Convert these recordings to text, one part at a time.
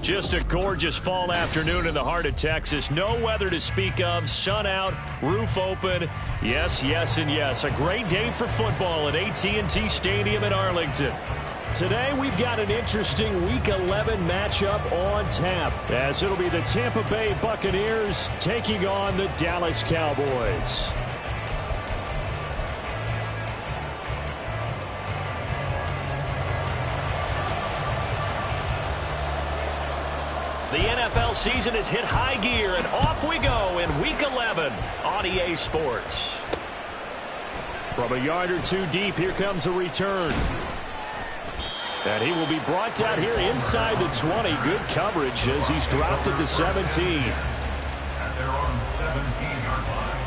Just a gorgeous fall afternoon in the heart of Texas. No weather to speak of. Sun out, roof open. Yes, yes, and yes. A great day for football at AT&T Stadium in Arlington. Today we've got an interesting Week 11 matchup on tap, as it'll be the Tampa Bay Buccaneers taking on the Dallas Cowboys. The NFL season has hit high gear, and off we go in Week 11 on EA Sports. From a yard or two deep, here comes a return. And he will be brought down here inside the 20. Good coverage as he's dropped at the 17. And they're on the 17-yard line.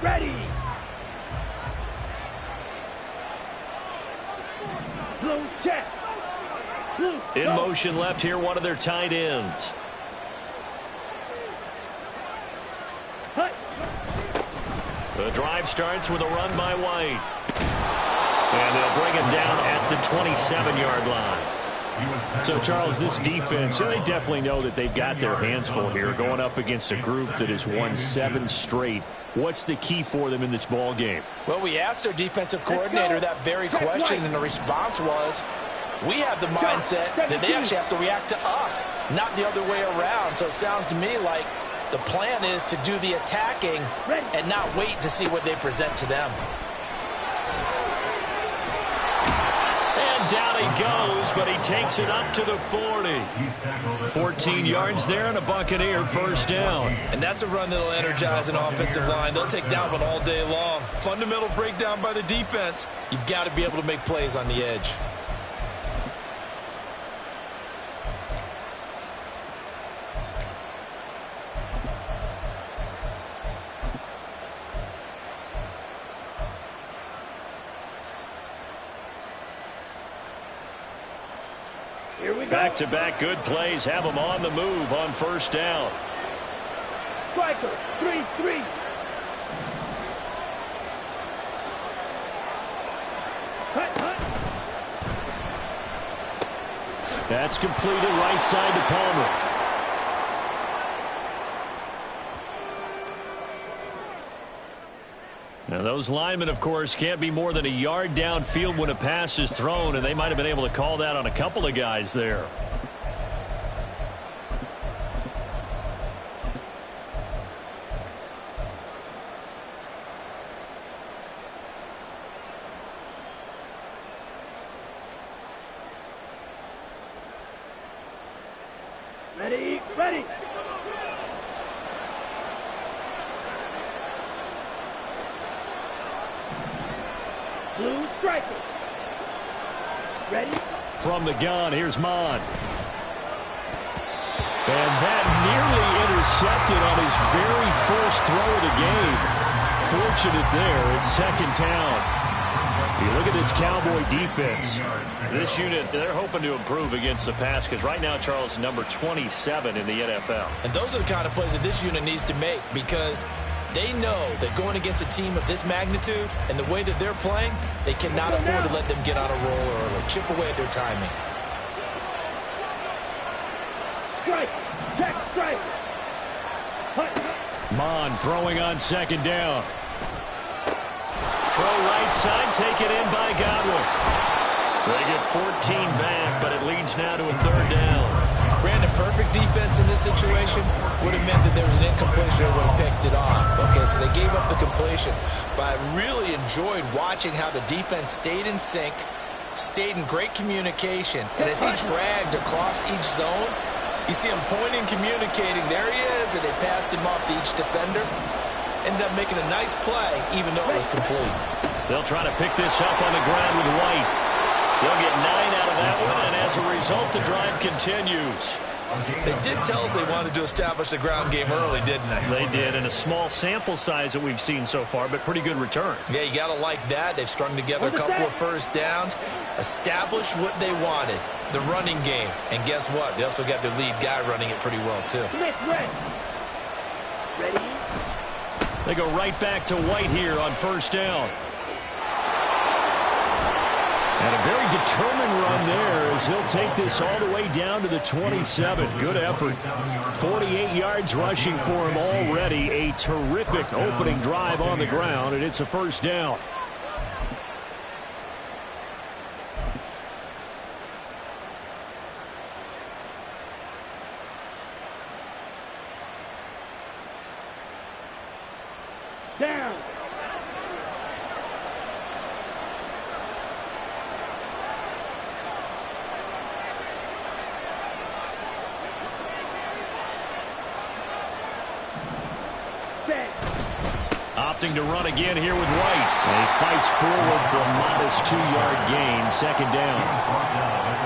Ready. Blue check. Blue, in motion left here, one of their tight ends. Hut. The drive starts with a run by White. And they'll bring him down at the 27-yard line. So, Charles, this defense, they definitely know that they've got their hands full here, going up against a group that has won 7 straight. What's the key for them in this ball game? Well, we asked their defensive coordinator that very question, and the response was, we have the mindset that they actually have to react to us, not the other way around. So it sounds to me like the plan is to do the attacking and not wait to see what they present to them. Down he goes, but he takes it up to the 40. 14 yards there and a Buccaneer first down. And that's a run that'll energize an offensive line. They'll take that one all day long. Fundamental breakdown by the defense. You've got to be able to make plays on the edge. Back-to-back good plays have them on the move on first down. Striker, 3-3. Hut. That's completed right side to Palmer. Now, those linemen, of course, can't be more than a yard downfield when a pass is thrown, and they might have been able to call that on a couple of guys there. Ready. Blue striker. Ready? From the gun, here's Mon. And that nearly intercepted on his very first throw of the game. Fortunate there. It's second down. You look at this Cowboy defense. This unit, they're hoping to improve against the pass because right now, Charles, number 27 in the NFL. And those are the kind of plays that this unit needs to make because they know that going against a team of this magnitude and the way that they're playing, they cannot afford to let them get on a roll or like chip away at their timing. Strike. Check strike. Mon throwing on second down. Throw right side, taken in by Godwin. They get 14 back, but it leads now to a third down. Brandon, perfect defense in this situation would have meant that there was an incompletion that would have picked it off. Okay, so they gave up the completion. But I really enjoyed watching how the defense stayed in sync, stayed in great communication. And as he dragged across each zone, you see him pointing, communicating. There he is, and they passed him off to each defender. Ended up making a nice play, even though it was complete. They'll try to pick this up on the ground with White. They'll get 9 out of that one, and as a result, the drive continues. They did tell us they wanted to establish the ground game early, didn't they? They did, and a small sample size that we've seen so far, but pretty good return. Yeah, you got to like that. They've strung together a couple of first downs, established what they wanted, the running game. And guess what? They also got their lead guy running it pretty well, too. Ready? They go right back to White here on first down. And a very determined run there as he'll take this all the way down to the 27. Good effort. 48 yards rushing for him already. A terrific opening drive on the ground, and it's a first down. Down. Opting to run again here with White. And he fights forward for a modest 2-yard gain, second down.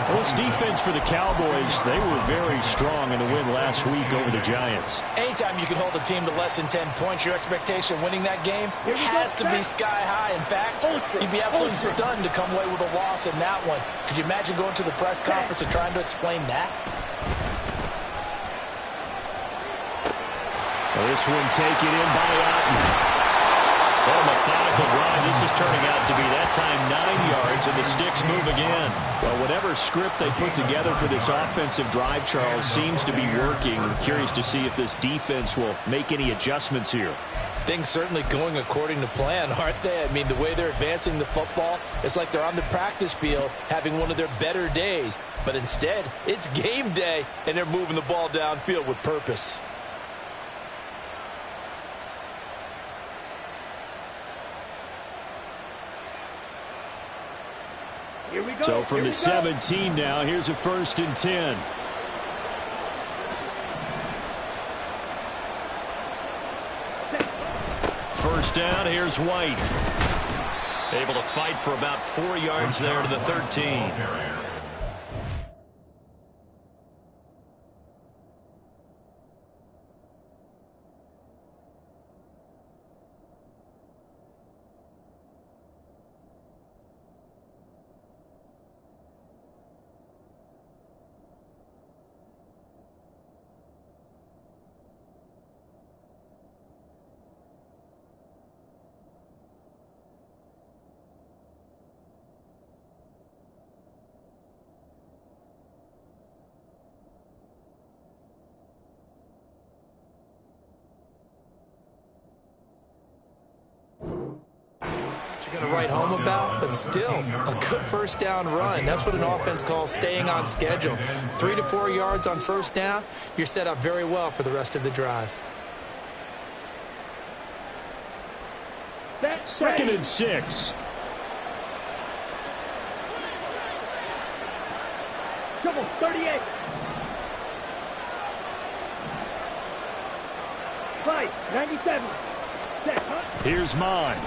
Well, this defense for the Cowboys, they were very strong in the win last week over the Giants. Anytime you can hold a team to less than 10 points, your expectation of winning that game has to be sky high. In fact, you'd be absolutely stunned to come away with a loss in that one. Could you imagine going to the press conference and trying to explain that? Well, this one taken in by Otten. What a methodical drive. This is turning out to be that time 9 yards, and the Sticks move again. Well, whatever script they put together for this offensive drive, Charles, seems to be working. I'm curious to see if this defense will make any adjustments here. Things certainly going according to plan, aren't they? I mean, the way they're advancing the football, it's like they're on the practice field having one of their better days. But instead, it's game day, and they're moving the ball downfield with purpose. Here we go. So from the 17 now, here's a 1st and 10. First down, here's White. Able to fight for about 4 yards there to the 13. You're going to write home about, but still a good first down run. That's what an offense calls staying on schedule. 3 to 4 yards on first down, you're set up very well for the rest of the drive. Second and 6. Trouble, 38. Fight, 97. Set, huh? Here's mine.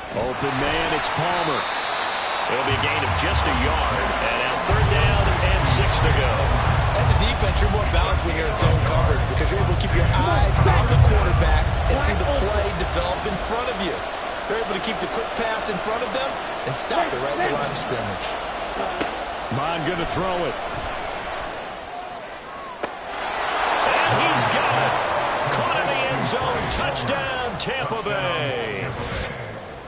Open man, it's Palmer. It'll be a gain of just a yard. And now 3rd down and 6 to go. As a defense, you're more balanced when you're in zone coverage because you're able to keep your eyes on the quarterback and see the play develop in front of you. They're able to keep the quick pass in front of them and stop it right at the line of scrimmage. Mon going to throw it. And he's got it. Caught in the end zone. Touchdown, Tampa Bay.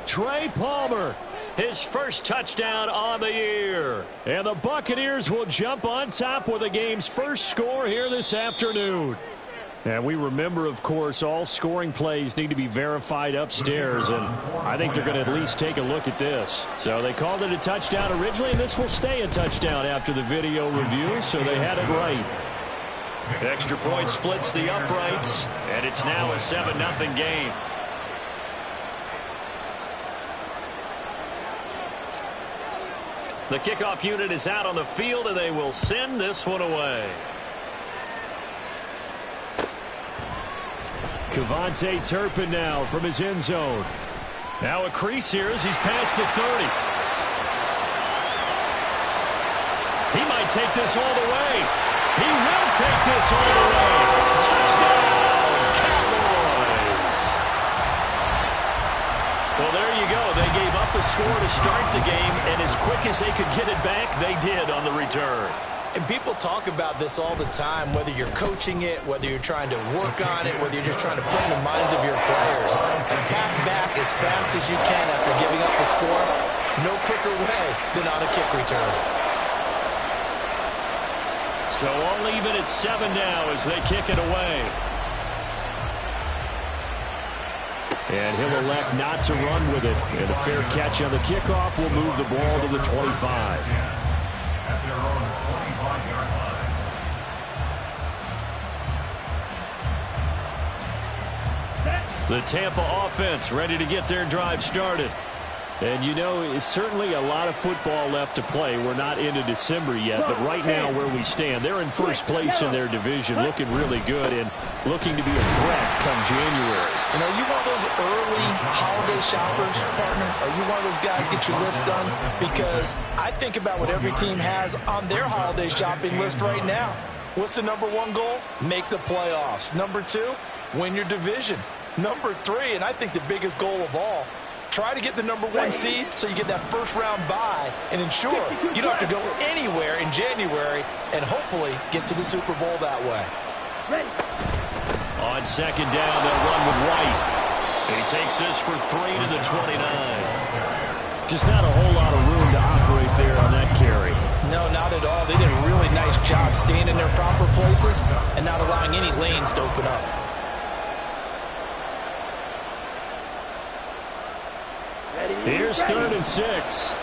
Trey Palmer, his first touchdown on the year. And the Buccaneers will jump on top with the game's first score here this afternoon. And we remember, of course, all scoring plays need to be verified upstairs, and I think they're going to at least take a look at this. So they called it a touchdown originally, and this will stay a touchdown after the video review, so they had it right. Extra point splits the uprights, and it's now a 7-0 game. The kickoff unit is out on the field, and they will send this one away. Kevontae Turpin now from his end zone. Now a crease here as he's past the 30. He might take this all the way. He will take this all the way. Touchdown, Cowboys. Well, there you go. They gave up a score to start the game, and as quick as they could get it back, they did on the return. And people talk about this all the time, whether you're coaching it, whether you're trying to work on it, whether you're just trying to put in the minds of your players. Attack back as fast as you can after giving up a score. No quicker way than on a kick return. So all even at 7 now as they kick it away. And he'll elect not to run with it. And a fair catch on the kickoff will move the ball to the 25. At their own 25-yard line. The Tampa offense ready to get their drive started. And, you know, it's certainly a lot of football left to play. We're not into December yet, but right now where we stand, they're in first place in their division, looking really good and looking to be a threat come January. You know, you one of those early holiday shoppers, partner? Are you one of those guys get your list done? Because I think about what every team has on their holiday shopping list right now. What's the number one goal? Make the playoffs. Number 2, win your division. Number 3, and I think the biggest goal of all, try to get the number 1 seed so you get that first-round bye and ensure you don't have to go anywhere in January and hopefully get to the Super Bowl that way. On second down, they'll run with White. He takes this for 3 to the 29. Just not a whole lot of room to operate there on that carry. No, not at all. They did a really nice job staying in their proper places and not allowing any lanes to open up. Here's 3rd and 6.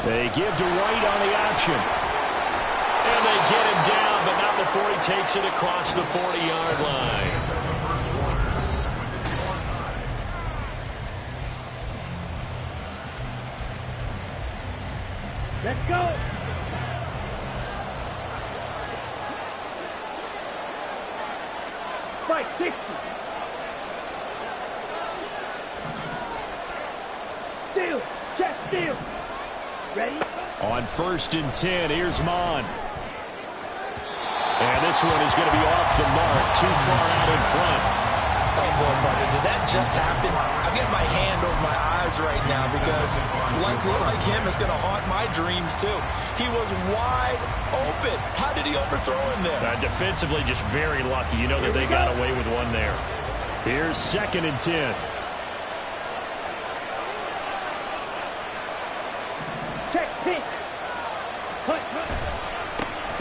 They give to White on the option. And they get him down, but not before he takes it across the 40-yard line. Let's go. Spike 60. Steal. Check steal. Ready? On 1st and 10, here's Mon. And this one is going to be off the mark, too far out in front. Oh, boy, partner, did that just happen? I've got my hand over my eyes right now because, like him, it's going to haunt my dreams, too. He was wide open. How did he overthrow him there? Defensively, just very lucky. You know that they got away with one there. Here's 2nd and 10. Check pitch.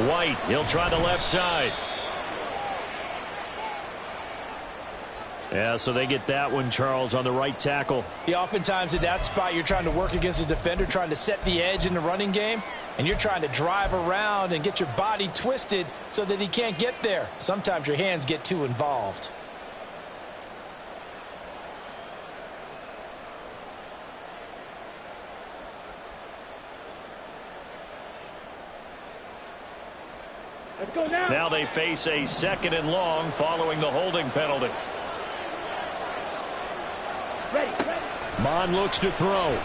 White, he'll try the left side. Yeah, so they get that one, Charles, on the right tackle. Yeah, oftentimes at that spot, you're trying to work against a defender, trying to set the edge in the running game, and you're trying to drive around and get your body twisted so that he can't get there. Sometimes your hands get too involved. Let's go now. Now they face a 2nd and long following the holding penalty. Ready. Mon looks to throw.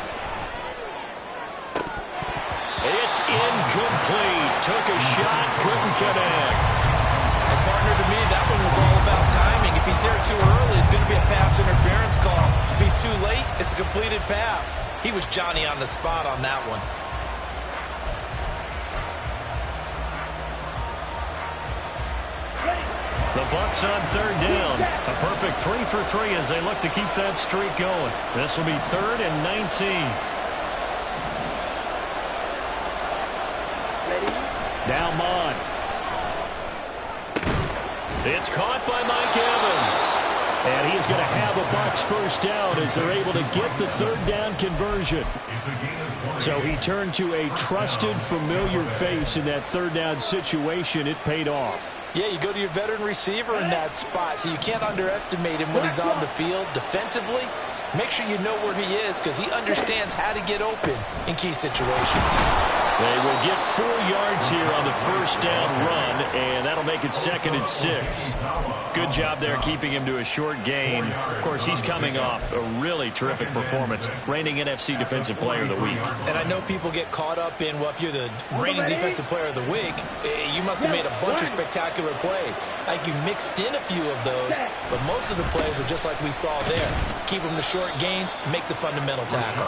It's incomplete. Took a shot, couldn't connect. And partner, to me, that one was all about timing. If he's there too early, it's going to be a pass interference call. If he's too late, it's a completed pass. He was Johnny on the spot on that one. The Bucs on 3rd down. A perfect 3 for 3 as they look to keep that streak going. This will be 3rd and 19. Ready. Now Mon. It's caught by Mike Evans. And he's going to have a Bucs first down as they're able to get the 3rd down conversion. So he turned to a trusted, familiar face in that 3rd down situation. It paid off. Yeah, you go to your veteran receiver in that spot, so you can't underestimate him when he's on the field defensively. Make sure you know where he is because he understands how to get open in key situations. They will get 4 yards here on the first down run, and that'll make it 2nd and 6. Good job there keeping him to a short gain. Of course, he's coming off a really terrific performance, reigning NFC Defensive Player of the Week. And I know people get caught up in, well, if you're the reigning Defensive Player of the Week, you must have made a bunch of spectacular plays. Like you mixed in a few of those, but most of the plays are just like we saw there. Keep them to short gains, make the fundamental tackle.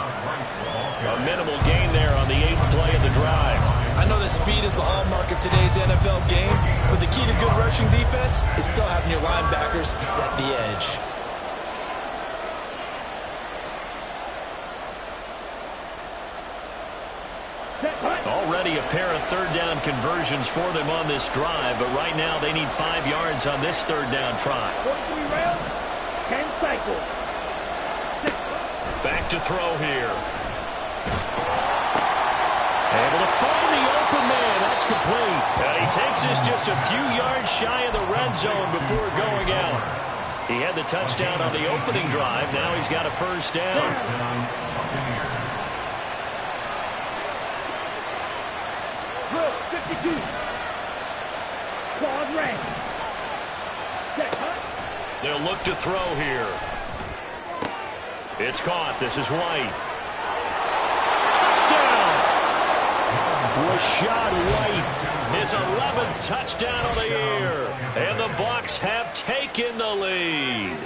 A minimal gain there on the 8th play of the drive. I know that speed is the hallmark of today's NFL game, but the key to good rushing defense is still having your linebackers set the edge. Already a pair of 3rd down conversions for them on this drive, but right now they need 5 yards on this 3rd down try. 43 rounds, 10 cycles. Back to throw here. Able to find the open man. That's complete. And he takes this just a few yards shy of the red zone before going out. He had the touchdown on the opening drive. Now he's got a first down. Drill 52. Claude Ray. Set hunt. They'll look to throw here. It's caught. This is White. Touchdown! Rachaad White, his 11th touchdown of the year. And the Bucs have taken the lead.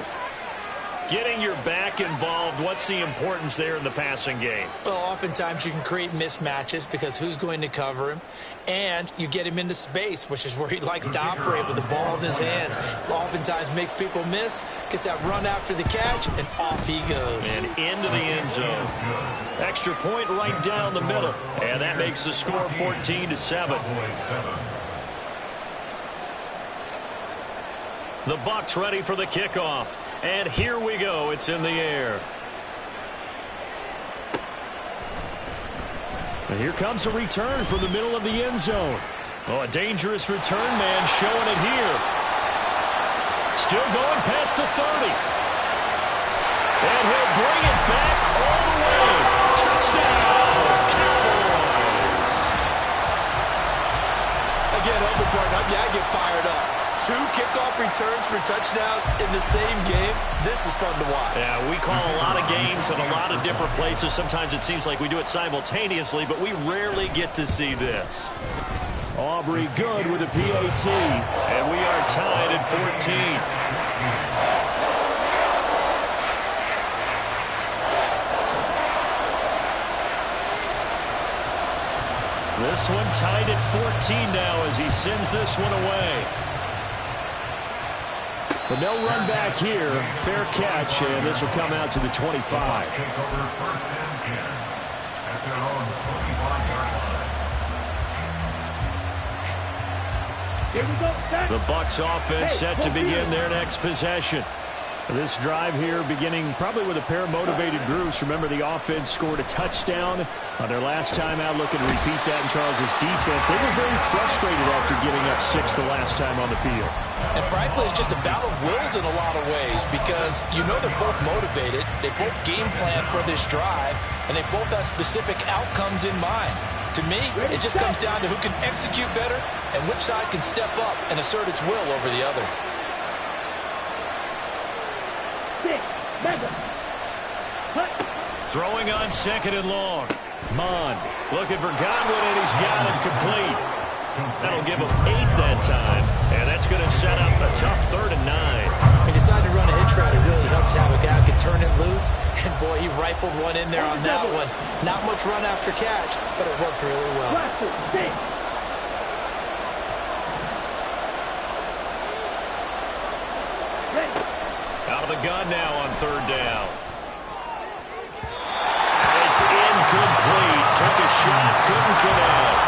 Getting your back involved, what's the importance there in the passing game? Well, oftentimes you can create mismatches because who's going to cover him, and you get him into space, which is where he likes to operate with the ball in his hands. Oftentimes makes people miss, gets that run after the catch, and off he goes. And into the end zone. Extra point right down the middle, and that makes the score 14-7. The Bucs ready for the kickoff. And here we go. It's in the air. And here comes a return from the middle of the end zone. Oh, a dangerous return man showing it here. Still going past the 30. And he'll bring it back all the way. Touchdown, Cowboys. Again, Elmer Barton, I get fired up. 2 kickoff returns for touchdowns in the same game. This is fun to watch. Yeah, we call a lot of games in a lot of different places. Sometimes it seems like we do it simultaneously, but we rarely get to see this. Aubrey good with a PAT, and we are tied at 14. This one tied at 14 now as he sends this one away. But no run back here. Fair catch, and this will come out to the 25. Take over 1st and 10 at their own 25-yard line. Here we go, Zach. The Bucs offense set to begin their next possession. This drive here beginning probably with a pair of motivated groups. Remember, the offense scored a touchdown on their last time out. Looking to repeat that in Charles' defense. They were very frustrated after giving up 6 the last time on the field. And frankly, it's just a battle of wills in a lot of ways because you know they're both motivated. They both game plan for this drive, and they both have specific outcomes in mind. To me, it just comes down to who can execute better and which side can step up and assert its will over the other. Throwing on 2nd and long. Mond looking for Godwin, and he's got him complete. That'll give him 8 that time, and that's going to set up a tough 3rd and 9. He decided to run a hitch route. It really helped to have a guy who could turn it loose, and boy, he rifled one in there on that one. Not much run after catch, but it worked really well. Out of the gun now on 3rd down. It's incomplete. Took a shot, couldn't connect.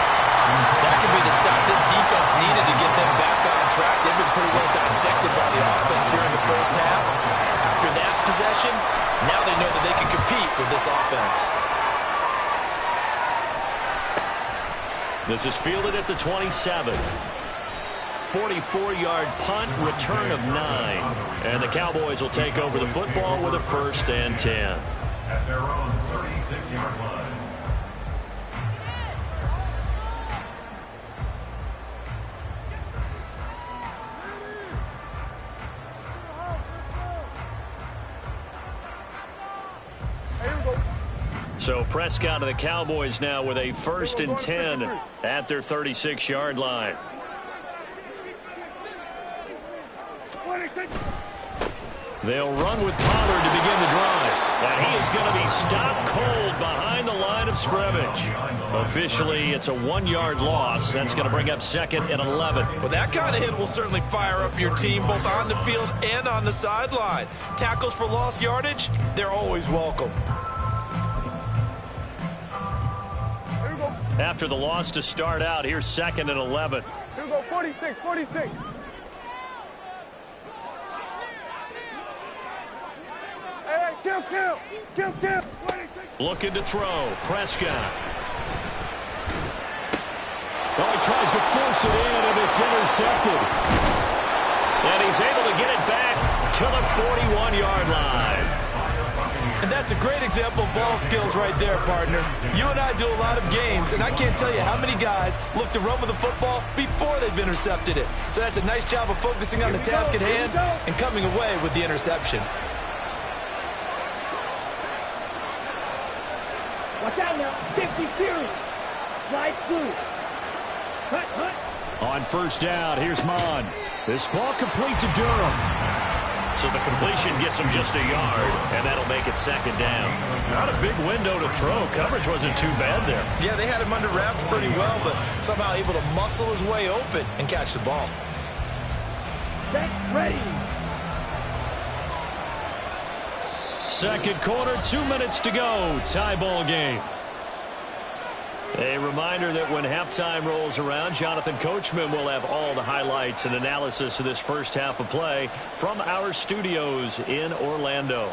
That could be the stop this defense needed to get them back on track. They've been pretty well dissected by the offense here in the first half. After that possession, now they know that they can compete with this offense. This is fielded at the 27. 44-yard punt, return of 9. And the Cowboys will take over the football with a 1st and 10. At their own 36-yard line. So Prescott and the Cowboys now with a 1st and 10 at their 36-yard line. They'll run with Pollard to begin the drive. And he is going to be stopped cold behind the line of scrimmage. Officially, it's a 1-yard loss. That's going to bring up 2nd and 11. Well, that kind of hit will certainly fire up your team both on the field and on the sideline. Tackles for lost yardage, they're always welcome. After the loss to start out, here's 2nd and 11. Here we go, 46, 46. Hey, kill. Looking to throw. Prescott. Oh, he tries to force it in, and it's intercepted. And he's able to get it back to the 41-yard line. And that's a great example of ball skills right there, partner. You and I do a lot of games, and I can't tell you how many guys look to run with the football before they've intercepted it. So that's a nice job of focusing on the task at hand and coming away with the interception. Watch out now. 50 series. Slide through. Hunt. On 1st down, here's Mond. This ball complete to Durham. So the completion gets him just a yard, and that'll make it 2nd down. Not a big window to throw. Coverage wasn't too bad there. Yeah, they had him under wraps pretty well, but somehow able to muscle his way open and catch the ball. Set, ready. 2nd quarter, 2 minutes to go. Tie ball game. A reminder that when halftime rolls around, Jonathan Coachman will have all the highlights and analysis of this first half of play from our studios in Orlando.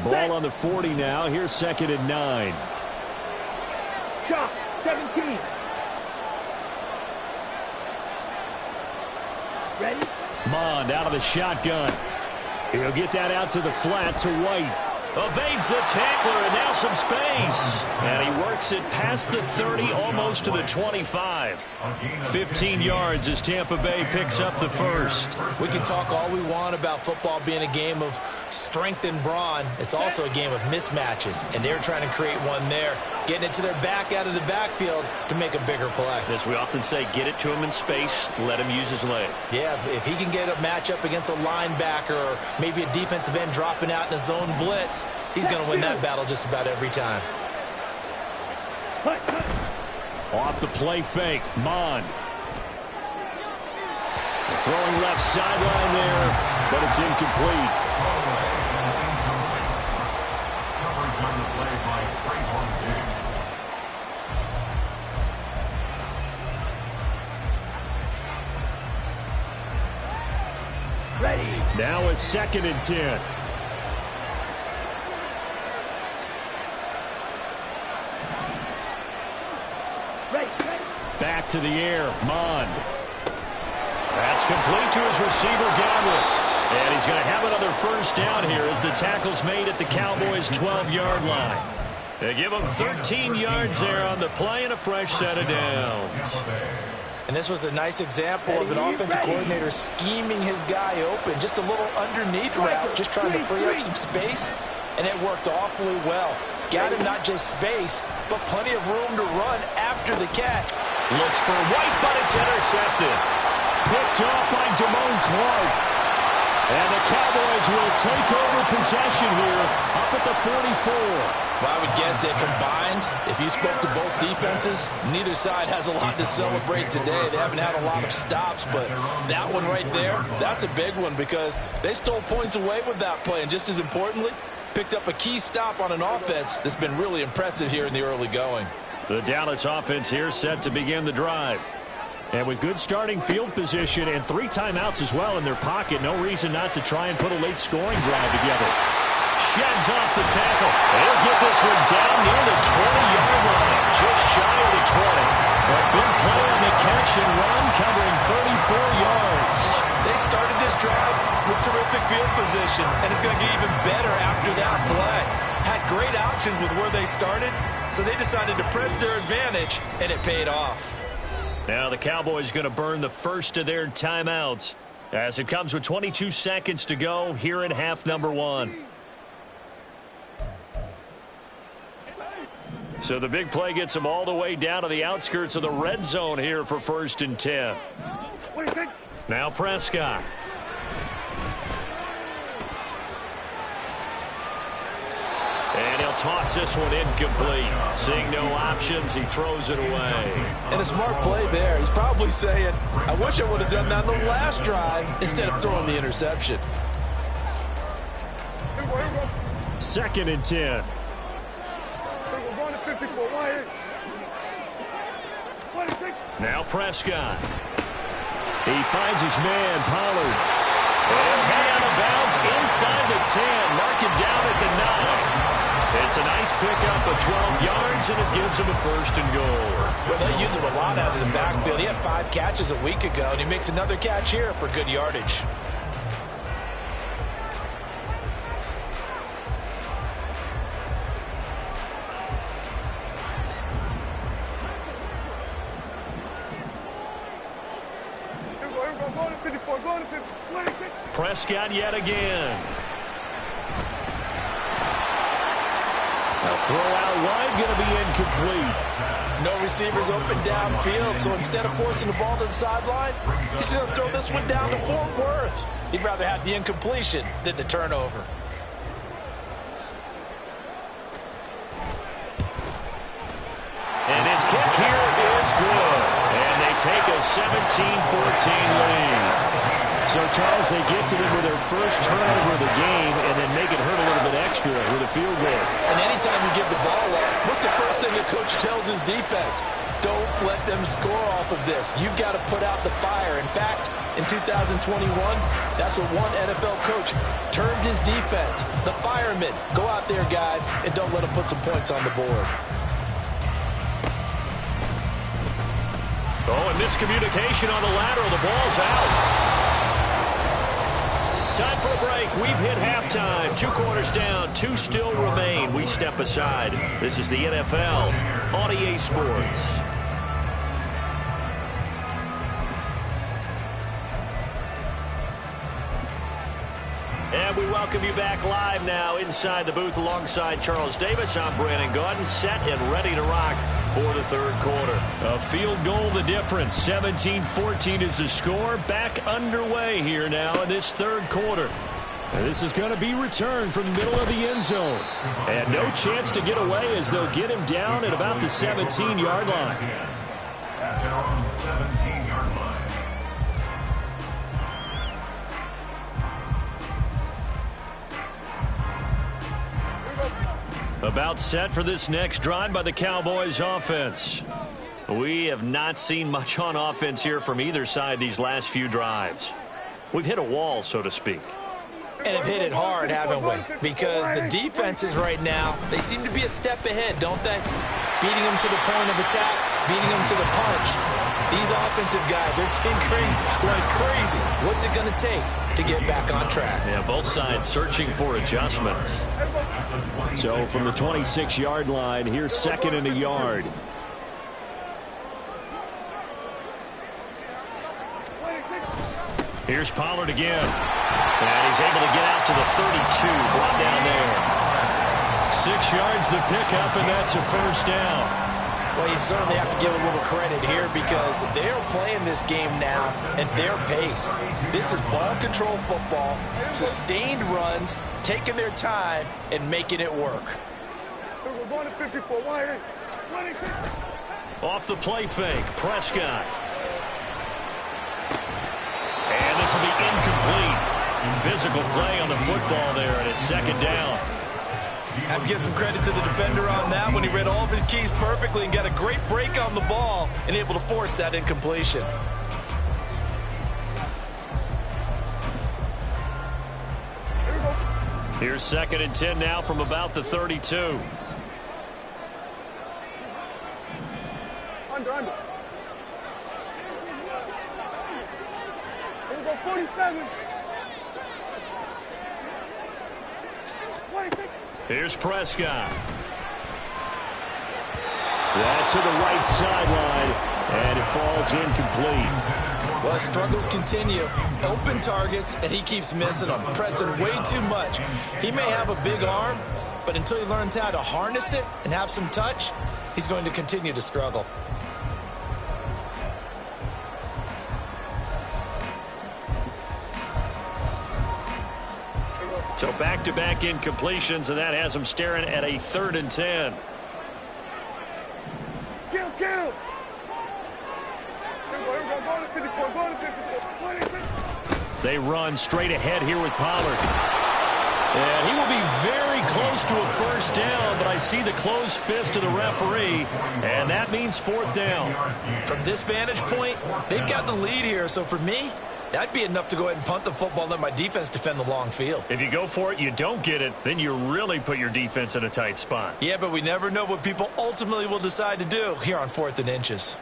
Ball on the 40 now. Here's 2nd and 9. Shot, 17. Ready? Mond out of the shotgun. He'll get that out to the flat to White. Evades the tackler, and now some space. And he works it past the 30, almost to the 25. 15 yards as Tampa Bay picks up the first. We can talk all we want about football being a game of strength and brawn. It's also a game of mismatches, and they're trying to create one there, getting it to their back out of the backfield to make a bigger play. As we often say, get it to him in space, let him use his leg. Yeah, if he can get a matchup against a linebacker or maybe a defensive end dropping out in a zone blitz, he's going to win that battle just about every time. Off the play fake, Mond. Throwing left sideline there, but it's incomplete. Coverage on the play by Trayvon Diggs. Ready. Now a 2nd and 10. Back to the air, Mond. That's complete to his receiver, Gabriel. And he's going to have another 1st down here as the tackle's made at the Cowboys' 12-yard line. They give him 13 yards there on the play and a fresh set of downs. And this was a nice example of an offensive coordinator scheming his guy open. Just a little underneath route, just trying to free up some space, and it worked awfully well. Got him not just space, but plenty of room to run after the catch. Looks for White, but it's intercepted. Picked off by Damone Clark. And the Cowboys will take over possession here up at the 44. Well, I would guess that combined, if you spoke to both defenses, neither side has a lot to celebrate today. They haven't had a lot of stops, but that one right there, that's a big one because they stole points away with that play. And just as importantly, picked up a key stop on an offense that's been really impressive here in the early going. The Dallas offense here set to begin the drive. And with good starting field position and 3 timeouts as well in their pocket, no reason not to try and put a late scoring drive together. Sheds off the tackle. They'll get this one down near the 20-yard line, just shy of the 20. A big play on the catch and run, covering 34 yards. They started this drive with terrific field position, and it's going to get even better after that play. Had great options with where they started, so they decided to press their advantage, and it paid off. Now the Cowboys going to burn the first of their timeouts as it comes with 22 seconds to go here in half number 1. So the big play gets them all the way down to the outskirts of the red zone here for 1st and 10. Now Prescott. And he'll toss this one incomplete. Seeing no options, he throws it away. And a smart play there. He's probably saying, I wish I would have done that on the last drive instead of throwing the interception. 2nd and 10. Now Prescott. He finds his man, Pollard. And head out of bounds inside the 10. Mark him down at the 9. It's a nice pickup of 12 yards, and it gives him a 1st and goal. Well, they use him a lot out of the backfield. He had 5 catches a week ago, and he makes another catch here for good yardage. Prescott yet again. A throw out wide, going to be incomplete. No receivers open downfield, so instead of forcing the ball to the sideline, he's going to throw this one down to Fort Worth. He'd rather have the incompletion than the turnover. And his kick here is good. And they take a 17-14 lead. So, Charles, they get to them with their first turnover of the game and then make it hurt a little bit extra with a field goal. And anytime you give the ball up, what's the first thing the coach tells his defense? Don't let them score off of this. You've got to put out the fire. In fact, in 2021, that's what one NFL coach termed his defense. The firemen. Go out there, guys, and don't let them put some points on the board. Oh, and miscommunication on the lateral. The ball's out. Time for a break. We've hit halftime. 2 quarters down. 2 still remain. We step aside. This is the NFL on EA Sports. And we welcome you back live now inside the booth alongside Charles Davis. I'm Brandon Gaudin, set and ready to rock for the 3rd quarter. A field goal the difference. 17-14 is the score. Back underway here now in this 3rd quarter. And this is going to be returned from the middle of the end zone. And no chance to get away as they'll get him down at about the 17-yard line. At their own 17-yard line. About set for this next drive by the Cowboys offense. We have not seen much on offense here from either side these last few drives. We've hit a wall, so to speak. And have hit it hard, haven't we? Because the defenses right now, they seem to be a step ahead, don't they? Beating them to the point of attack, beating them to the punch. These offensive guys are tinkering like crazy. What's it going to take to get back on track? Yeah, both sides searching for adjustments. So from the 26-yard line, here's 2nd and a yard. Here's Pollard again. And he's able to get out to the 32, brought down there. 6 yards the pickup, and that's a 1st down. Well, you certainly have to give a little credit here because they're playing this game now at their pace. This is ball control football, sustained runs, taking their time, and making it work. Off the play fake, Prescott. And this will be incomplete. Physical play on the football there, and it's 2nd down. Have to give some credit to the defender on that when he read all of his keys perfectly and got a great break on the ball and able to force that incompletion. Here's 2nd and 10 now from about the 32. Under. go 47. 26. Here's Prescott. That's to the right sideline, and it falls incomplete. Well, struggles continue. Open targets, and he keeps missing them, pressing way too much. He may have a big arm, but until he learns how to harness it and have some touch, he's going to continue to struggle. So back-to-back incompletions, and that has him staring at a 3rd and 10. Kill. Here we go. Go to 54. Go to 54. 26. They run straight ahead here with Pollard. And he will be very close to a first down, but I see the closed fist of the referee, and that means 4th down. From this vantage point, they've got the lead here, so for me, that'd be enough to go ahead and punt the football and let my defense defend the long field. If you go for it, you don't get it, then you really put your defense in a tight spot. Yeah, but we never know what people ultimately will decide to do here on 4th and inches.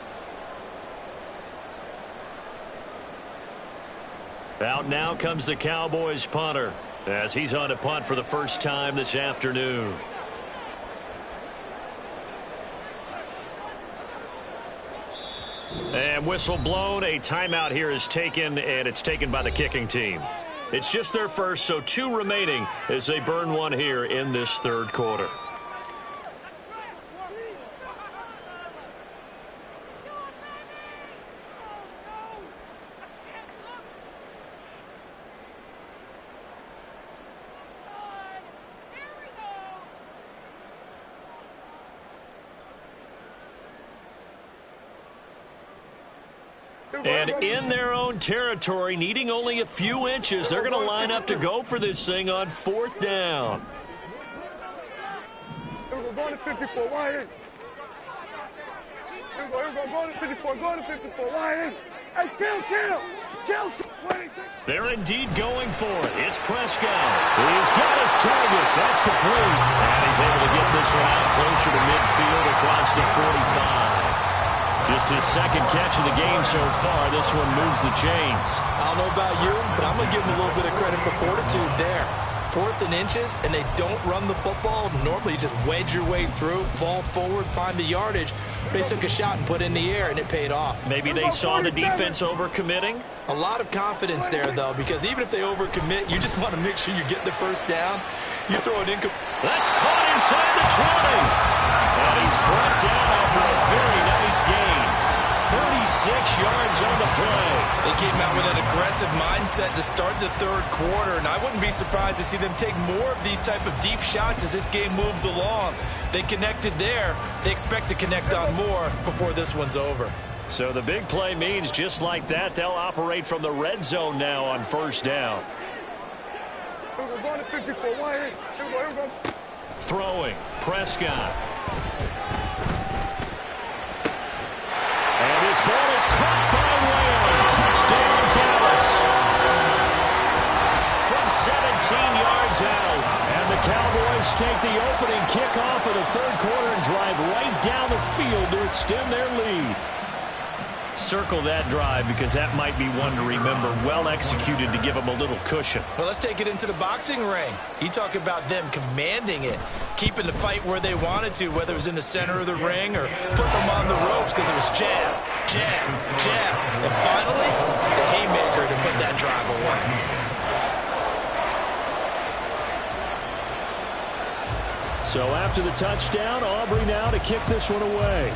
Out now comes the Cowboys punter as he's on a punt for the first time this afternoon. And whistle blown, a timeout here is taken, and it's taken by the kicking team. It's just their first, so 2 remaining as they burn one here in this 3rd quarter. And in their own territory, needing only a few inches, they're going to line up to go for this thing on 4th down. Here we go. Go to 54. Wide in. Here we go. Go to 54. Go to 54. Wide in. Hey, kill. 26. They're indeed going for it. It's Prescott. He's got his target. That's complete. And he's able to get this one out closer to midfield across the 45. Just his 2nd catch of the game so far. This one moves the chains. I don't know about you, but I'm going to give them a little bit of credit for fortitude there. 4th and inches, and they don't run the football. Normally, you just wedge your way through, fall forward, find the yardage. They took a shot and put it in the air, and it paid off. Maybe they saw the defense overcommitting. A lot of confidence there, though, because even if they overcommit, you just want to make sure you get the first down. You throw it in. That's caught inside the 20. And he's brought down after a very nice gain. 36 yards on the play. They came out with an aggressive mindset to start the 3rd quarter, and I wouldn't be surprised to see them take more of these type of deep shots as this game moves along. They connected there. They expect to connect on more before this one's over. So the big play means just like that, they'll operate from the red zone now on 1st down. Here we go. Go to 54. Wide in. Here we go. Throwing. Prescott. And his ball is caught by Lamb. Touchdown, Dallas. From 17 yards out. And the Cowboys take the opening kickoff of the 3rd quarter and drive right down the field to extend their lead. Circle that drive because that might be one to remember. Well executed to give them a little cushion. Well, let's take it into the boxing ring. You talk about them commanding it, keeping the fight where they wanted to, whether it was in the center of the ring or putting them on the ropes because it was jab, jab, jab. And finally, the haymaker to put that drive away. So after the touchdown, Aubrey now to kick this one away.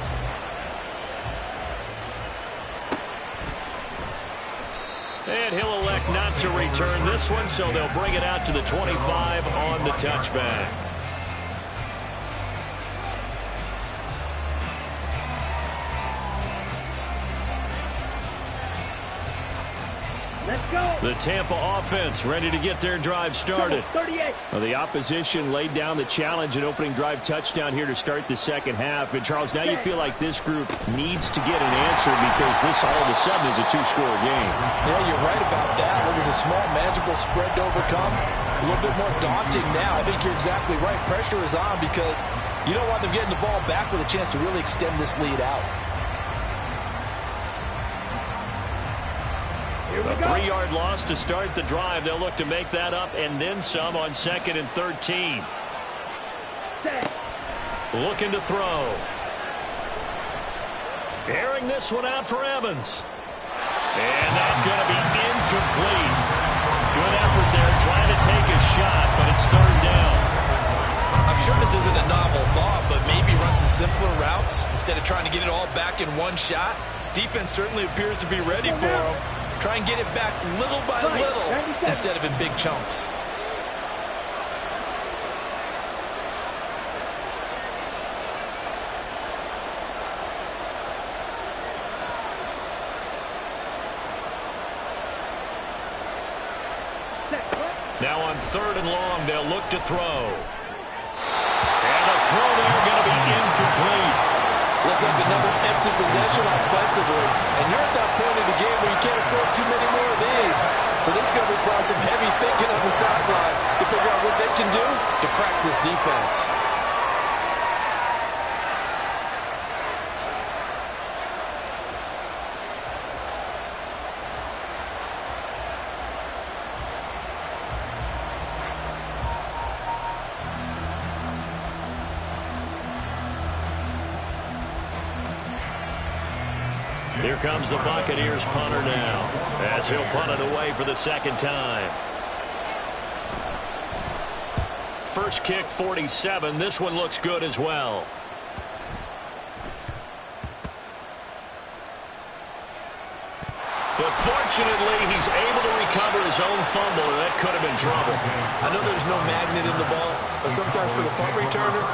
And he'll elect not to return this one, so they'll bring it out to the 25 on the touchback. Let's go. The Tampa offense ready to get their drive started. 38. Well, the opposition laid down the challenge and opening drive touchdown here to start the 2nd half. And, Charles, now you feel like this group needs to get an answer because this all of a sudden is a 2-score game. Yeah, you're right about that. It was a small, manageable spread to overcome. A little bit more daunting now. I think you're exactly right. Pressure is on because you don't want them getting the ball back with a chance to really extend this lead out. A 3-yard loss to start the drive. They'll look to make that up and then some on 2nd and 13. Looking to throw. Airing this one out for Evans. And that's going to be incomplete. Good effort there trying to take a shot, but it's 3rd down. I'm sure this isn't a novel thought, but maybe run some simpler routes instead of trying to get it all back in one shot. Defense certainly appears to be ready for him. Try and get it back little by little instead of in big chunks. Now on 3rd and long, they'll look to throw. And the throw there going to be incomplete. Looks like another empty possession offensively. And you're at that point in the game where you can't afford too many more of these. So this is going to require some heavy thinking on the sideline to figure out what they can do to crack this defense. Here comes the Buccaneers punter now, as he'll punt it away for the 2nd time. First kick, 47. This one looks good as well. But fortunately, he's able to recover his own fumble, and that could have been trouble. I know there's no magnet in the ball, but sometimes for the punt returner,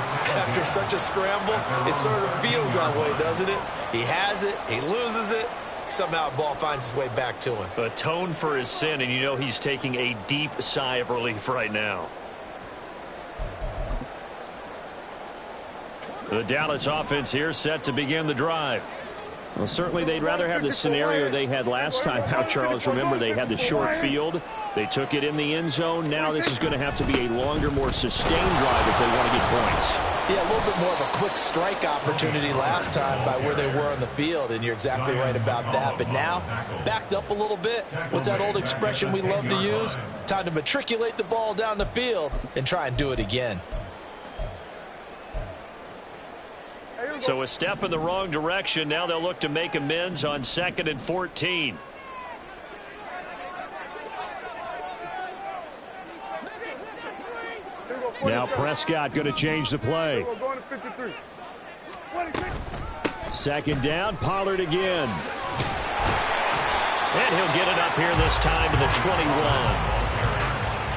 after such a scramble, it sort of feels that way, doesn't it? He has it, he loses it, somehow the ball finds its way back to him. Atone for his sin, and you know he's taking a deep sigh of relief right now. The Dallas offense here set to begin the drive. Well, certainly they'd rather have the scenario they had last time out, Charles. Remember, they had the short field. They took it in the end zone. Now this is going to have to be a longer, more sustained drive if they want to get points. Yeah, a little bit more of a quick strike opportunity last time by where they were on the field, and you're exactly right about that. But now, backed up a little bit. What's that old expression we love to use? Time to matriculate the ball down the field and try and do it again. So a step in the wrong direction. Now they'll look to make amends on 2nd and 14. Now Prescott going to change the play. 2nd down, Pollard again. And he'll get it up here this time to the 21.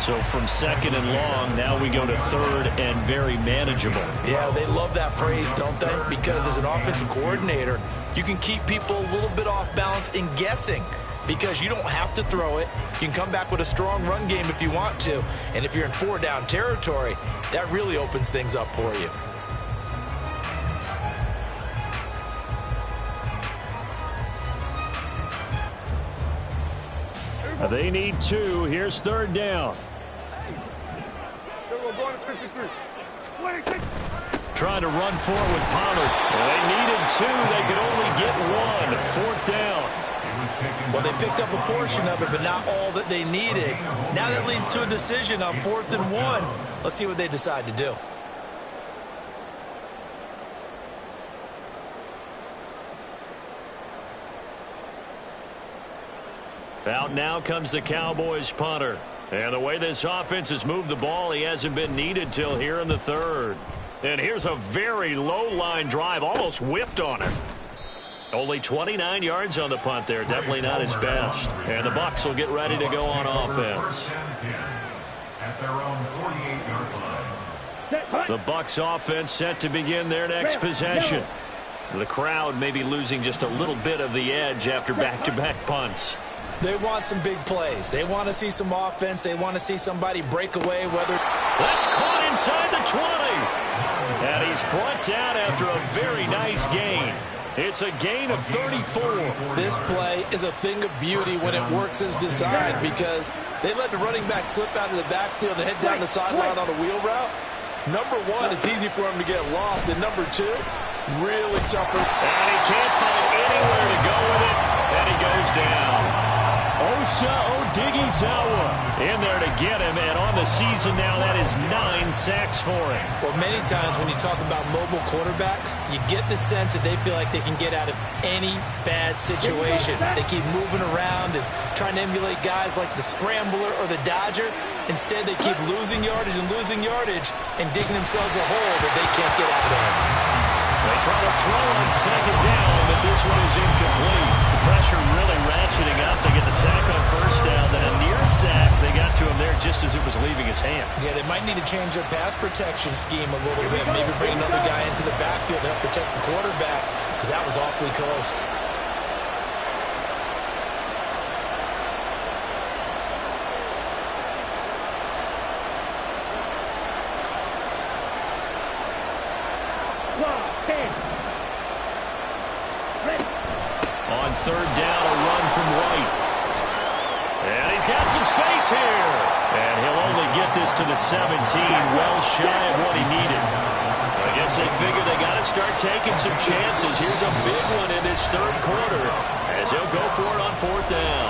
So from 2nd and long, now we go to 3rd and very manageable. Yeah, they love that phrase, don't they? Because as an offensive coordinator, you can keep people a little bit off balance in guessing because you don't have to throw it. You can come back with a strong run game if you want to. And if you're in 4-down territory, that really opens things up for you. They need 2. Here's 3rd down. Trying to run forward with Pollard. They needed 2. They could only get 1. 4th down. Well, they picked up a portion of it, but not all that they needed. Now that leads to a decision on 4th and 1. Let's see what they decide to do. Out now comes the Cowboys punter. And the way this offense has moved the ball, he hasn't been needed till here in the 3rd. And here's a very low-line drive, almost whiffed on it. Only 29 yards on the punt there, definitely not his best. And the Bucs will get ready to go on offense. At their own 48-yard line. The Bucs offense set to begin their next possession. The crowd may be losing just a little bit of the edge after back-to-back punts. They want some big plays. They want to see some offense. They want to see somebody break away, whether... That's caught inside the 20. And he's brought down after a very nice gain. It's a gain of 34. This play is a thing of beauty when it works as designed because they let the running back slip out of the backfield and head down the sideline on a wheel route. Number 1, it's easy for him to get lost. And number 2, really tougher. And he can't find anywhere to go with it. And he goes down. Oh, Chisa Odighizuwa in there to get him, and on the season now, that is 9 sacks for him. Well, many times when you talk about mobile quarterbacks, you get the sense that they feel like they can get out of any bad situation. They keep moving around and trying to emulate guys like the Scrambler or the Dodger. Instead, they keep losing yardage and digging themselves a hole that they can't get out of. They try to throw on second down, but this one is incomplete. The pressure really ratcheting up. They get the sack on first down, then a near sack. They got to him there just as it was leaving his hand. Yeah, they might need to change their pass protection scheme a little bit. Maybe bring another guy into the backfield to help protect the quarterback, because that was awfully close. On third down, a run from White. And he's got some space here. And he'll only get this to the 17, well shy of what he needed. I guess they figure they got to start taking some chances. Here's a big one in this third quarter as he'll go for it on fourth down.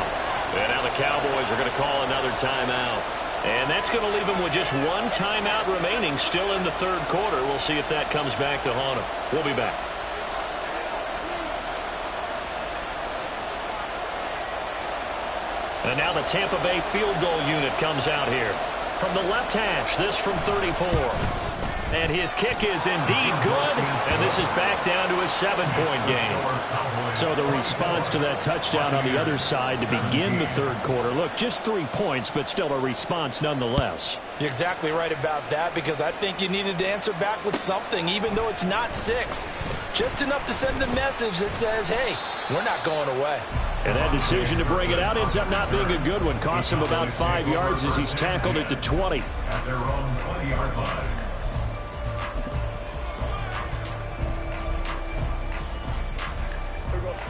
And now the Cowboys are going to call another timeout. And that's going to leave them with just one timeout remaining still in the third quarter. We'll see if that comes back to haunt them. We'll be back. And now the Tampa Bay field goal unit comes out here. From the left hash, this from 34. And his kick is indeed good. And this is back down to a 7-point game. So the response to that touchdown on the other side to begin the third quarter. Look, just 3 points, but still a response nonetheless. You're exactly right about that, because I think you needed to answer back with something, even though it's not 6. Just enough to send the message that says, hey, we're not going away. And that decision to bring it out ends up not being a good one. Costs him about 5 yards as he's tackled at the 20. At their own 20-yard line.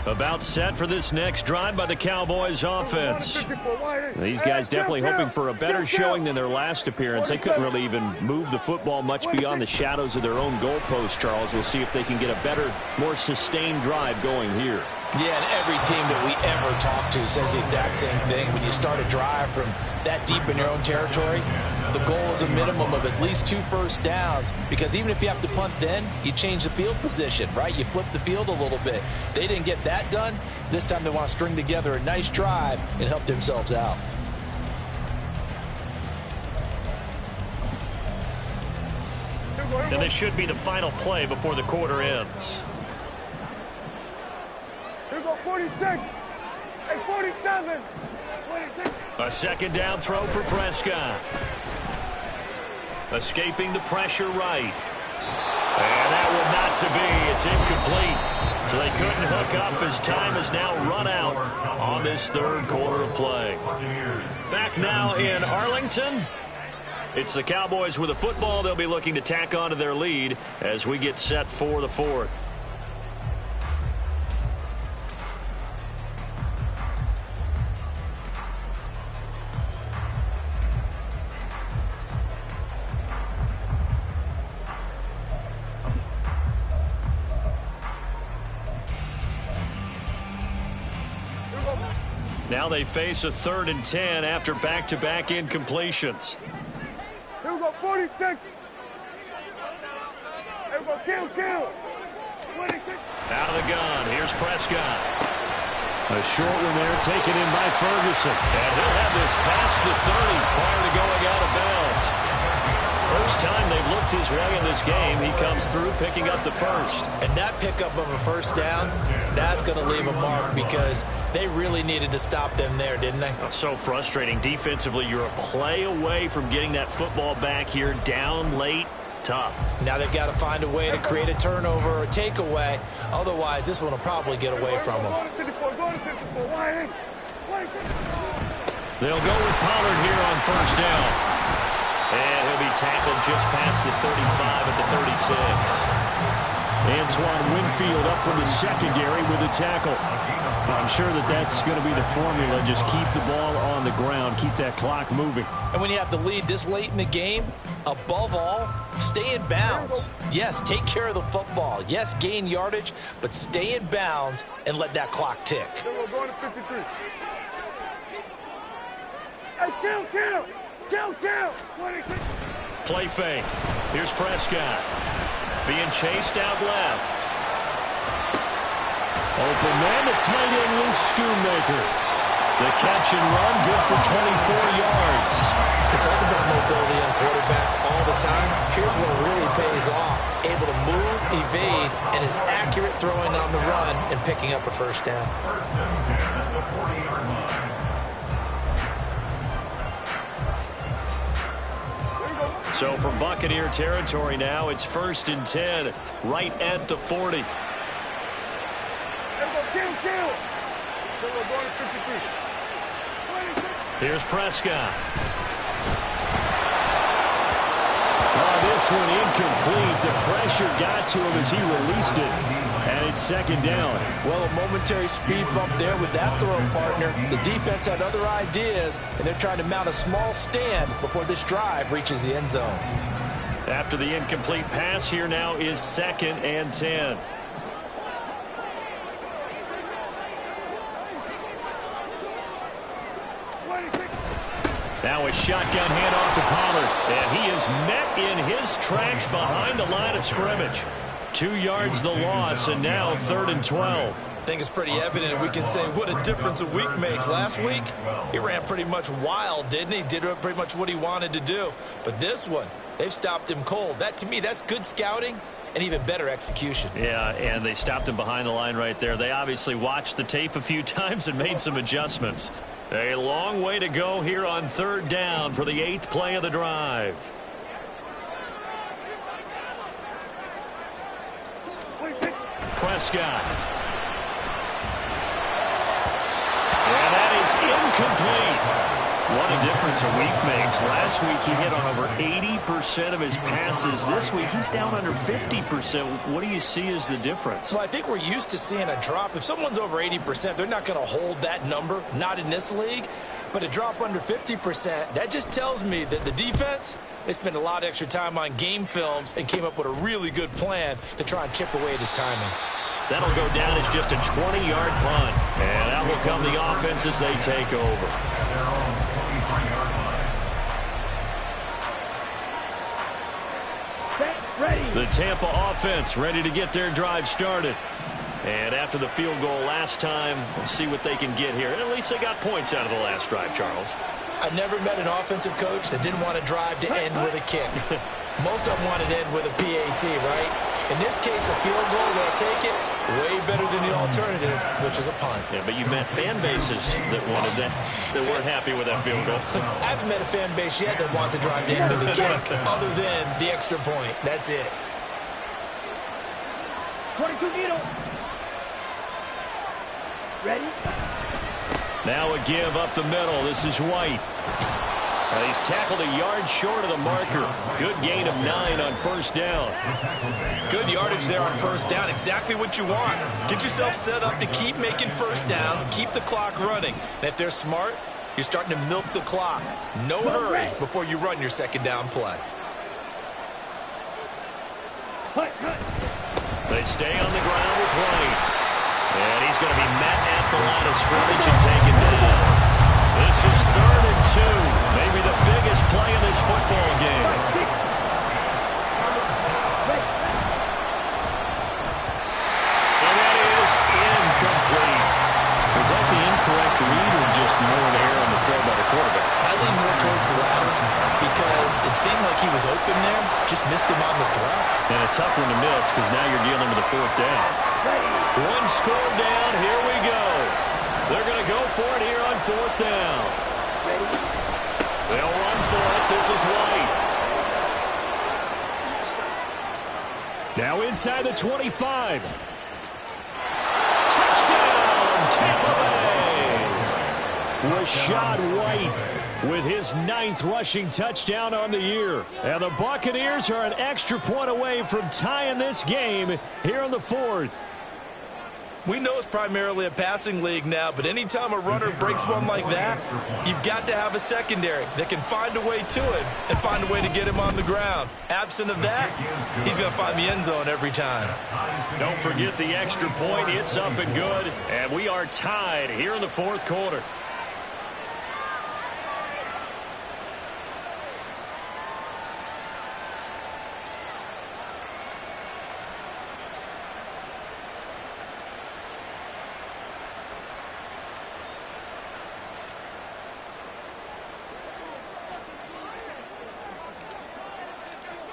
About set for this next drive by the Cowboys offense. These guys definitely hoping for a better showing than their last appearance. They couldn't really even move the football much beyond the shadows of their own goalpost, Charles. We'll see if they can get a better, more sustained drive going here. Yeah, and every team that we ever talk to says the exact same thing. When you start a drive from that deep in your own territory, the goal is a minimum of at least 2 first downs, because even if you have to punt then, you change the field position, right? You flip the field a little bit. They didn't get that done. This time they want to string together a nice drive and help themselves out. And this should be the final play before the quarter ends. Here go 46. Hey, 47. 26. A second down throw for Prescott. Escaping the pressure right. And that will not to be. It's incomplete. So they couldn't hook up as time has now run out on this third quarter of play. Back now in Arlington. It's the Cowboys with a football. They'll be looking to tack on to their lead as we get set for the fourth. Now they face a 3rd and 10 after back-to-back incompletions. Here we go, 46. Here we go, kill. 26. Out of the gun, here's Prescott. A short one there, taken in by Ferguson. And he'll have this past the 30 prior to going out of bounds. First time they've looked his way in this game. He comes through picking up the first. And that pickup of a first down, that's going to leave a mark, because they really needed to stop them there, didn't they? So frustrating. Defensively, you're a play away from getting that football back here, down late. Tough. Now they've got to find a way to create a turnover or a takeaway. Otherwise, this one will probably get away from them. They'll go with Pollard here on first down. And he'll be tackled just past the 35 at the 36. Antoine Winfield up from the secondary with a tackle. I'm sure that's going to be the formula. Just keep the ball on the ground. Keep that clock moving. And when you have the lead this late in the game, above all, stay in bounds. Yes, take care of the football. Yes, gain yardage, but stay in bounds and let that clock tick. We're going to 53. Play fake. Here's Prescott. Being chased out left. Open man to tight end Luke Schoonmaker. The catch and run, good for 24 yards. We talk about mobility on quarterbacks all the time. Here's what really pays off. Able to move, evade, and is accurate throwing on the run and picking up a first down. First and 10 at the 40-yard line. So from Buccaneer territory now, it's 1st and 10, right at the 40. Here's Prescott. This one incomplete. The pressure got to him as he released it. And it's 2nd down. Well, a momentary speed bump there with that throw, partner. The defense had other ideas, and they're trying to mount a small stand before this drive reaches the end zone. After the incomplete pass, here now is 2nd and 10. Now a shotgun handoff to Pollard, and he is met in his tracks behind the line of scrimmage. 2 yards the loss, and now 3rd and 12. I think it's pretty evident. We can say what a difference a week makes. Last week, he ran pretty much wild, didn't he? Did pretty much what he wanted to do. But this one, they've stopped him cold. That, to me, that's good scouting and even better execution. Yeah, and they stopped him behind the line right there. They obviously watched the tape a few times and made some adjustments. A long way to go here on 3rd down for the 8th play of the drive. Prescott. And that is incomplete. What a difference a week makes. Last week he hit on over 80% of his passes. This week he's down under 50%. What do you see as the difference? Well, I think we're used to seeing a drop. If someone's over 80%, they're not going to hold that number, not in this league. But a drop under 50%, that just tells me that the defense, they spent a lot of extra time on game films and came up with a really good plan to try and chip away at his timing. That'll go down as just a 20-yard punt. And out will come the offense as they take over. Their own 23-yard line. Set, ready. The Tampa offense ready to get their drive started. And after the field goal last time, we'll see what they can get here. And at least they got points out of the last drive, Charles. I've never met an offensive coach that didn't want to drive to end with a kick. Most of them wanted to end with a PAT, right? In this case, a field goal, they'll take it. Way better than the alternative, which is a punt. Yeah, but you met fan bases that wanted that, that weren't happy with that field goal. I haven't met a fan base yet that wants to drive to end with a kick other than the extra point. That's it. 22 needle. Ready? Now a give up the middle. This is White. He's tackled a yard short of the marker. Good gain of 9 on 1st down. Good yardage there on 1st down. Exactly what you want. Get yourself set up to keep making 1st downs, keep the clock running. And if they're smart, you're starting to milk the clock. No hurry before you run your 2nd down play. They stay on the ground with White. And he's going to be met at the line of scrimmage and taken down. This is 3rd and 2. Maybe the biggest play in this football game. And that is incomplete. Was that the incorrect read or just more an error on the throw by the quarterback? I lean more towards the latter because it seemed like he was open there, just missed him on the throw. And a tough one to miss because now you're dealing with a 4th down. One score down. Here we go. They're going to go for it here on 4th down. They'll run for it. This is White. Now inside the 25. Touchdown, Tampa Bay. Rachaad White with his 9th rushing touchdown on the year. And the Buccaneers are an extra point away from tying this game here in the 4th. We know it's primarily a passing league now, but anytime a runner breaks one like that, you've got to have a secondary that can find a way to him and find a way to get him on the ground. Absent of that, he's going to find the end zone every time. Don't forget the extra point. It's up and good, and we are tied here in the 4th quarter.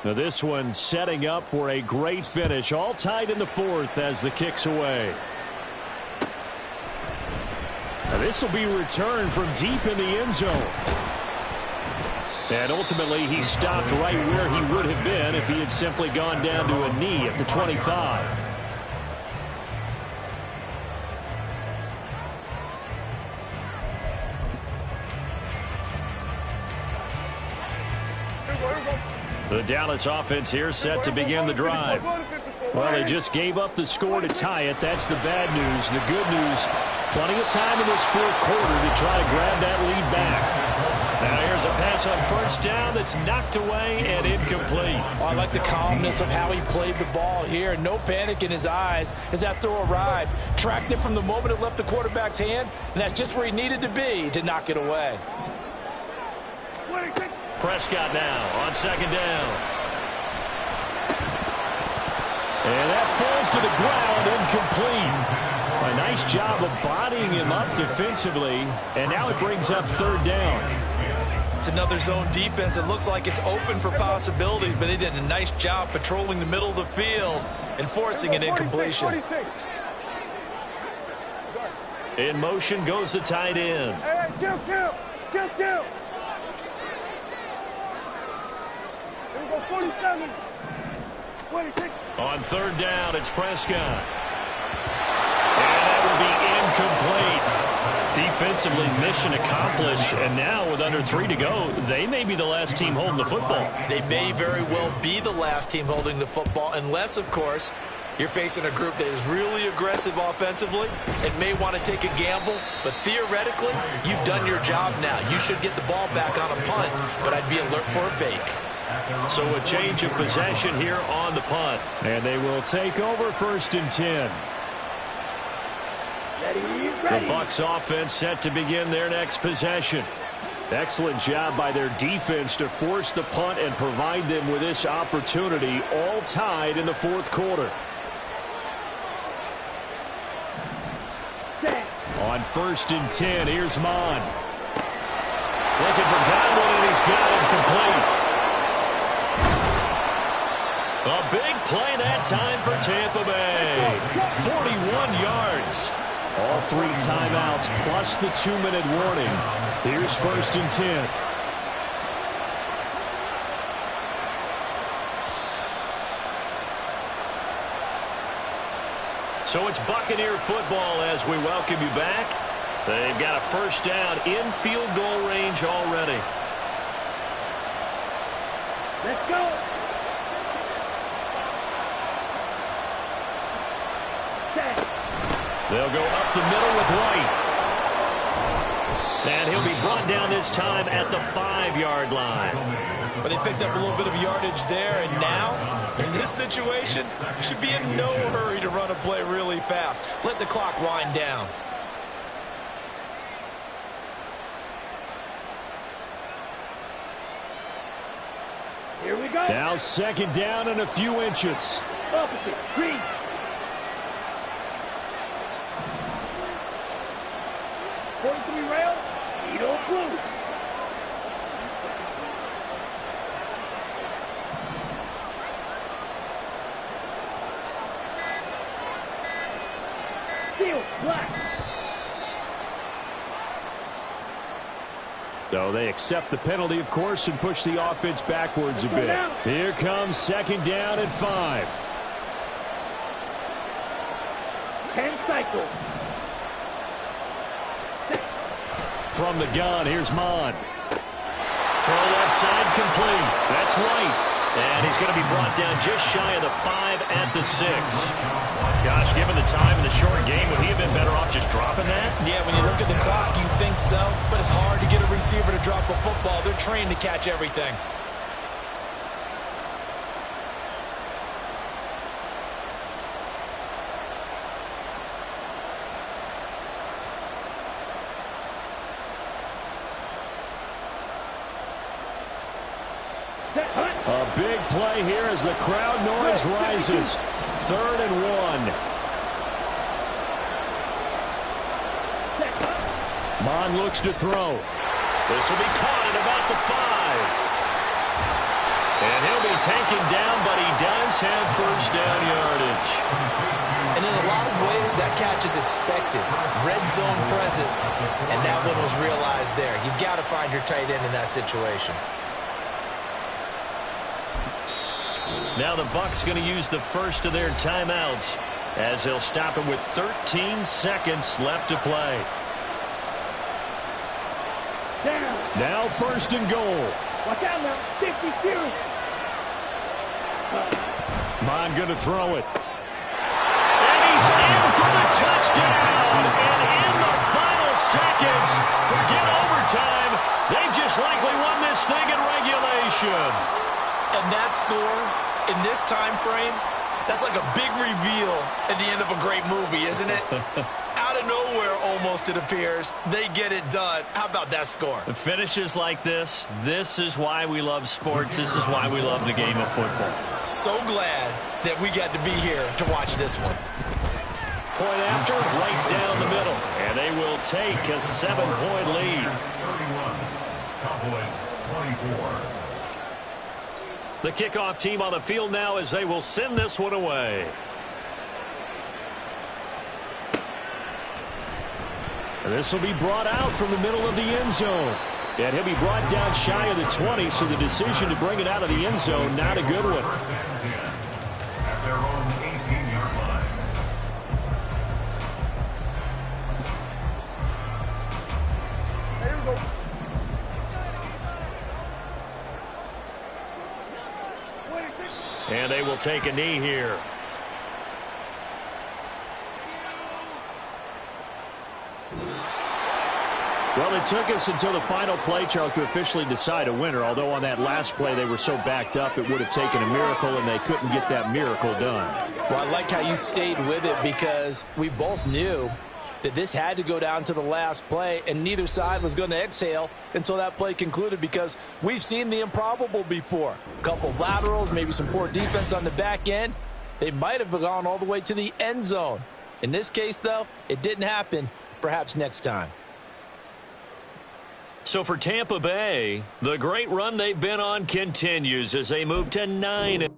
Now this one setting up for a great finish. All tied in the fourth as the kick's away. Now this will be returned from deep in the end zone. And ultimately he stopped right where he would have been if he had simply gone down to a knee at the 25. The Dallas offense here set to begin the drive. Well, they just gave up the score to tie it. That's the bad news. The good news, plenty of time in this fourth quarter to try to grab that lead back. Now here's a pass on first down that's knocked away and incomplete. Oh, I like the calmness of how he played the ball here. No panic in his eyes as that throw arrived. Tracked it from the moment it left the quarterback's hand, and that's just where he needed to be to knock it away. Prescott now on second down. And that falls to the ground, incomplete. A nice job of bodying him up defensively, and now it brings up third down. It's another zone defense. It looks like it's open for possibilities, but they did a nice job patrolling the middle of the field and forcing an incompletion. In motion goes the tight end. Two. On third down, it's Prescott. And that will be incomplete. Defensively, mission accomplished. And now with under 3 to go, they may be the last team holding the football. They may very well be the last team holding the football, unless, of course, you're facing a group that is really aggressive offensively and may want to take a gamble. But theoretically, you've done your job now. You should get the ball back on a punt, but I'd be alert for a fake. So a change of possession here on the punt. And they will take over first and 10. The Bucs offense set to begin their next possession. Excellent job by their defense to force the punt and provide them with this opportunity, all tied in the fourth quarter. On first and 10, here's Mon. Looking for Godwin, and he's got him complete. A big play that time for Tampa Bay. 41 yards. All 3 timeouts plus the 2-minute warning. Here's first and 10. So it's Buccaneer football as we welcome you back. They've got a first down in field goal range already. Let's go. They'll go up the middle with White. And he'll be brought down this time at the 5-yard line. But they picked up a little bit of yardage there, and now, in this situation, should be in no hurry to run a play really fast. Let the clock wind down. Here we go. Now second down and a few inches. Opposite. Green. Rail, Edo Blue. Steel, black. So they accept the penalty, of course, and push the offense backwards a bit. Here comes second down and 5. 10 cycles. From the gun, here's Mon. Throw left side complete. That's White. And he's going to be brought down just shy of the 5 at the 6. Gosh, given the time in the short game, would he have been better off just dropping that? Yeah, when you look at the clock, you think so. But it's hard to get a receiver to drop a football. They're trained to catch everything. A big play here as the crowd noise rises. 3rd and 1. Mon looks to throw. This will be caught at about the 5. And he'll be taken down, but he does have first down yardage. And in a lot of ways, that catch is expected. Red zone presence, and that one was realized there. You've got to find your tight end in that situation. Now the Bucs going to use the first of their timeouts as they'll stop it with 13 seconds left to play. Down. Now first and goal. Watch out now. 52. Mond going to throw it. And he's in for the touchdown. And in the final seconds, forget overtime. They just likely won this thing in regulation. And that score in this time frame, that's like a big reveal at the end of a great movie, isn't it? Out of nowhere, almost, it appears. They get it done. How about that score? The finishes like this is why we love sports. This is why we love the game of football. So glad that we got to be here to watch this one. Point after, right down the middle. And they will take a 7-point lead. 31. Cowboys 24. The kickoff team on the field now as they will send this one away. And this will be brought out from the middle of the end zone. And he'll be brought down shy of the 20, so the decision to bring it out of the end zone, not a good one. First and 10 at their own 18-yard line. There we go. And they will take a knee here. Well, it took us until the final play, Charles, to officially decide a winner, although on that last play they were so backed up it would have taken a miracle, and they couldn't get that miracle done. Well, I like how you stayed with it because we both knew that this had to go down to the last play, and neither side was going to exhale until that play concluded because we've seen the improbable before. A couple of laterals, maybe some poor defense on the back end. They might have gone all the way to the end zone. In this case, though, it didn't happen. Perhaps next time. So for Tampa Bay, the great run they've been on continues as they move to 9.